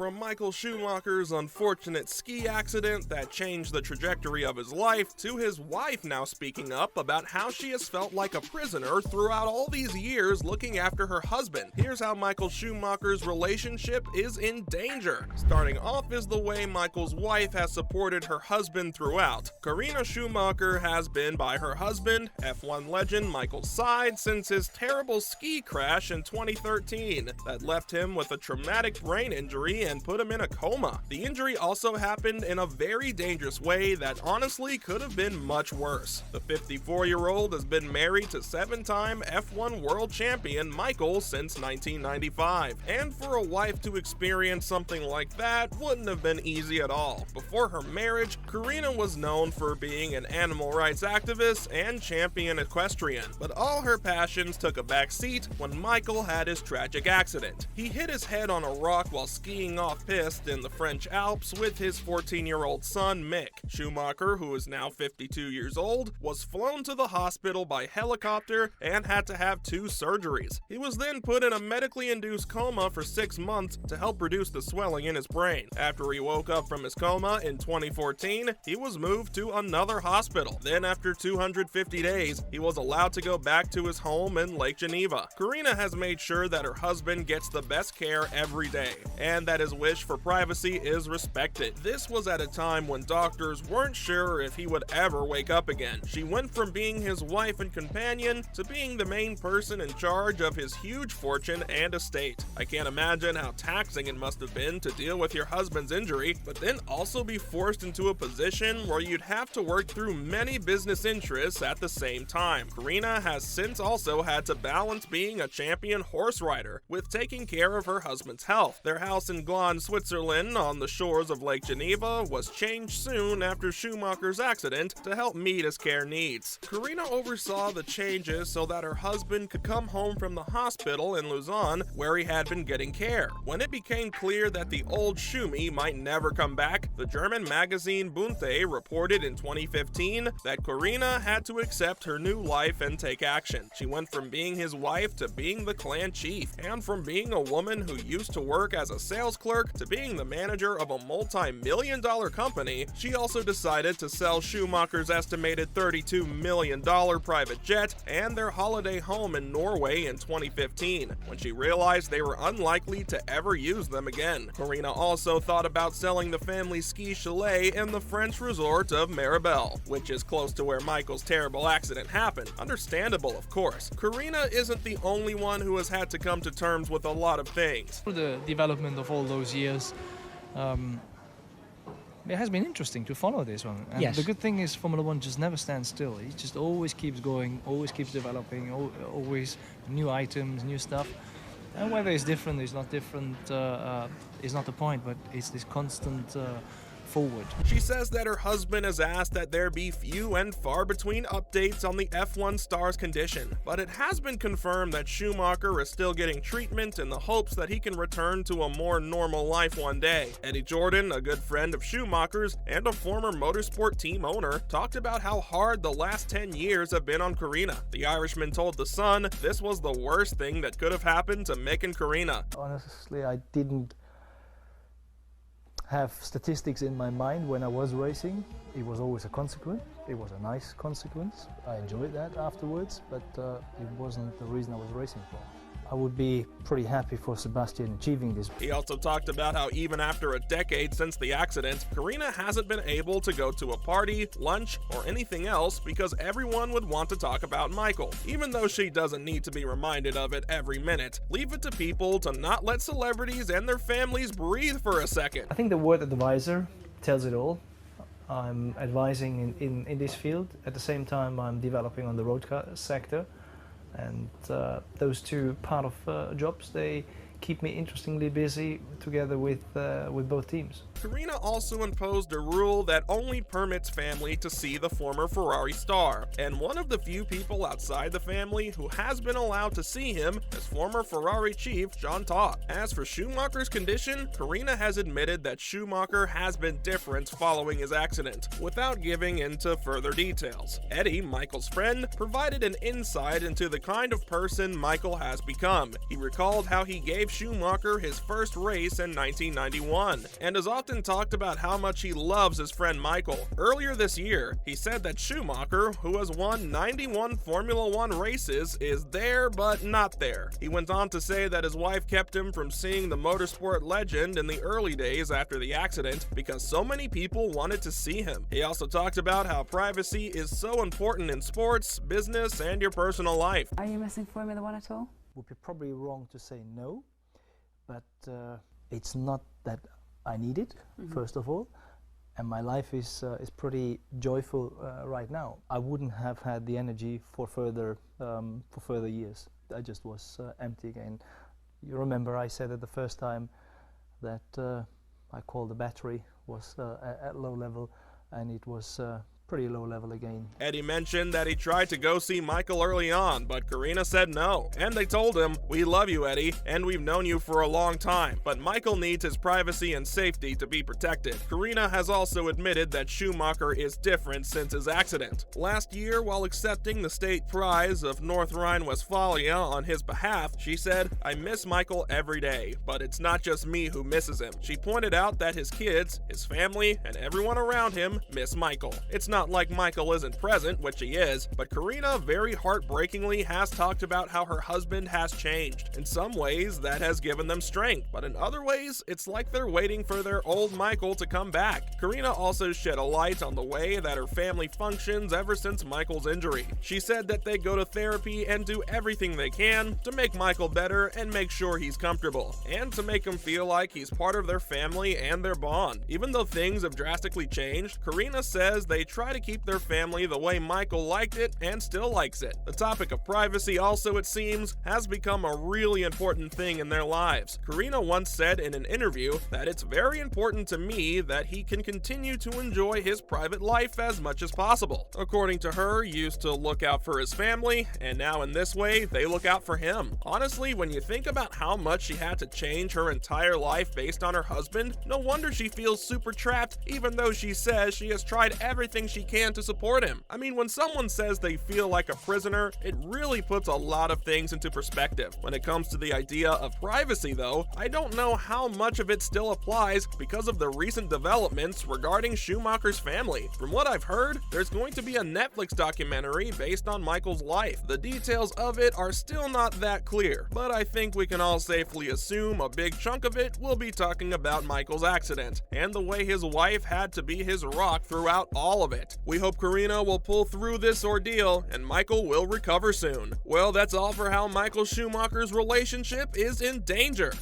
From Michael Shumacher's unfortunate ski accident that changed the trajectory of his life, to his wife now speaking up about how she has felt like a prisoner throughout all these years looking after her husband. Here's how Michael Shumacher's relationship is in danger. Starting off is the way Michael's wife has supported her husband throughout. Karina Shumacher has been by her husband, F1 legend Michael's side, since his terrible ski crash in 2013 that left him with a traumatic brain injury and put him in a coma. The injury also happened in a very dangerous way that honestly could have been much worse. The 54-year-old has been married to 7-time F1 world champion Michael since 1995, and for a wife to experience something like that wouldn't have been easy at all. Before her marriage, Karina was known for being an animal rights activist and champion equestrian, but all her passions took a back seat when Michael had his tragic accident. He hit his head on a rock while skiing off-piste in the French Alps with his 14-year-old son Mick. Shumacher, who is now 52 years old, was flown to the hospital by helicopter and had to have 2 surgeries. He was then put in a medically induced coma for 6 months to help reduce the swelling in his brain. After he woke up from his coma in 2014, he was moved to another hospital. Then after 250 days, he was allowed to go back to his home in Lake Geneva. Karina has made sure that her husband gets the best care every day, and that his wish for privacy is respected. This was at a time when doctors weren't sure if he would ever wake up again. She went from being his wife and companion to being the main person in charge of his huge fortune and estate. I can't imagine how taxing it must have been to deal with your husband's injury, but then also be forced into a position where you'd have to work through many business interests at the same time. Karina has since also had to balance being a champion horse rider with taking care of her husband's health. Their house in Glan, Switzerland, on the shores of Lake Geneva, was changed soon after Shumacher's accident to help meet his care needs. Karina oversaw the changes so that her husband could come home from the hospital in Lausanne where he had been getting care. When it became clear that the old Shumi might never come back, the German magazine Bunte reported in 2015 that Karina had to accept her new life and take action. She went from being his wife to being the clan chief, and from being a woman who used to work as a sales clerk to being the manager of a multi-million-dollar company. She also decided to sell Shumacher's estimated $32 million private jet and their holiday home in Norway in 2015, when she realized they were unlikely to ever use them again. Karina also thought about selling the family ski chalet in the French resort of Maribel, which is close to where Michael's terrible accident happened. Understandable, of course. Karina isn't the only one who has had to come to terms with a lot of things. For the development of all those years, it has been interesting to follow this one. And yes. The good thing is Formula One just never stands still. It just always keeps going, always keeps developing, always new items, new stuff. And whether it's different, it's not different, is not the point, but it's this constant forward. She says that her husband has asked that there be few and far between updates on the F1 star's condition, but it has been confirmed that Shumacher is still getting treatment in the hopes that he can return to a more normal life one day. Eddie Jordan, a good friend of Shumacher's and a former motorsport team owner, talked about how hard the last 10 years have been on Karina. The Irishman told The Sun this was the worst thing that could have happened to Mick and Karina. Honestly, I didn't have statistics in my mind when I was racing. It was always a consequence. It was a nice consequence. I enjoyed that afterwards, but it wasn't the reason I was racing for. I would be pretty happy for Sebastian achieving this. He also talked about how even after a decade since the accident, Karina hasn't been able to go to a party, lunch, or anything else because everyone would want to talk about Michael. Even though she doesn't need to be reminded of it every minute, leave it to people to not let celebrities and their families breathe for a second. I think the word advisor tells it all. I'm advising in this field. At the same time, I'm developing on the road sector. And those two part of jobs, they keep me interestingly busy together with both teams. Karina also imposed a rule that only permits family to see the former Ferrari star, and one of the few people outside the family who has been allowed to see him is former Ferrari chief Jean Todt. As for Schumacher's condition, Karina has admitted that Schumacher has been different following his accident, without giving into further details. Eddie, Michael's friend, provided an insight into the kind of person Michael has become. He recalled how he gave Schumacher his first race in 1991, and has often talked about how much he loves his friend Michael. Earlier this year, he said that Schumacher, who has won 91 Formula One races, is there but not there. He went on to say that his wife kept him from seeing the motorsport legend in the early days after the accident because so many people wanted to see him. He also talked about how privacy is so important in sports, business, and your personal life. Are you missing Formula One at all? Would be probably wrong to say no, but it's not that I need it, first of all, and my life is pretty joyful right now. I wouldn't have had the energy for further years. I just was empty again. You remember I said it the first time that I called the battery was at low level, and it was pretty low level again. Eddie mentioned that he tried to go see Michael early on, but Karina said no. And they told him, "We love you, Eddie, and we've known you for a long time, but Michael needs his privacy and safety to be protected." Karina has also admitted that Schumacher is different since his accident. Last year, while accepting the state prize of North Rhine-Westphalia on his behalf, she said, "I miss Michael every day, but it's not just me who misses him." She pointed out that his kids, his family, and everyone around him miss Michael. It's not like Michael isn't present, which he is, but Karina very heartbreakingly has talked about how her husband has changed. In some ways, that has given them strength, but in other ways, it's like they're waiting for their old Michael to come back. Karina also shed a light on the way that her family functions ever since Michael's injury. She said that they go to therapy and do everything they can to make Michael better and make sure he's comfortable, and to make him feel like he's part of their family and their bond. Even though things have drastically changed, Karina says they try to keep their family the way Michael liked it and still likes it. The topic of privacy also, it seems, has become a really important thing in their lives. Karina once said in an interview that it's very important to me that he can continue to enjoy his private life as much as possible. According to her, he used to look out for his family, and now in this way, they look out for him. Honestly, when you think about how much she had to change her entire life based on her husband, no wonder she feels super trapped, even though she says she has tried everything she can to support him. I mean, when someone says they feel like a prisoner, it really puts a lot of things into perspective. When it comes to the idea of privacy, though, I don't know how much of it still applies because of the recent developments regarding Schumacher's family. From what I've heard, there's going to be a Netflix documentary based on Michael's life. The details of it are still not that clear, but I think we can all safely assume a big chunk of it will be talking about Michael's accident and the way his wife had to be his rock throughout all of it. We hope Karina will pull through this ordeal and Michael will recover soon. Well, that's all for how Michael Schumacher's relationship is in danger.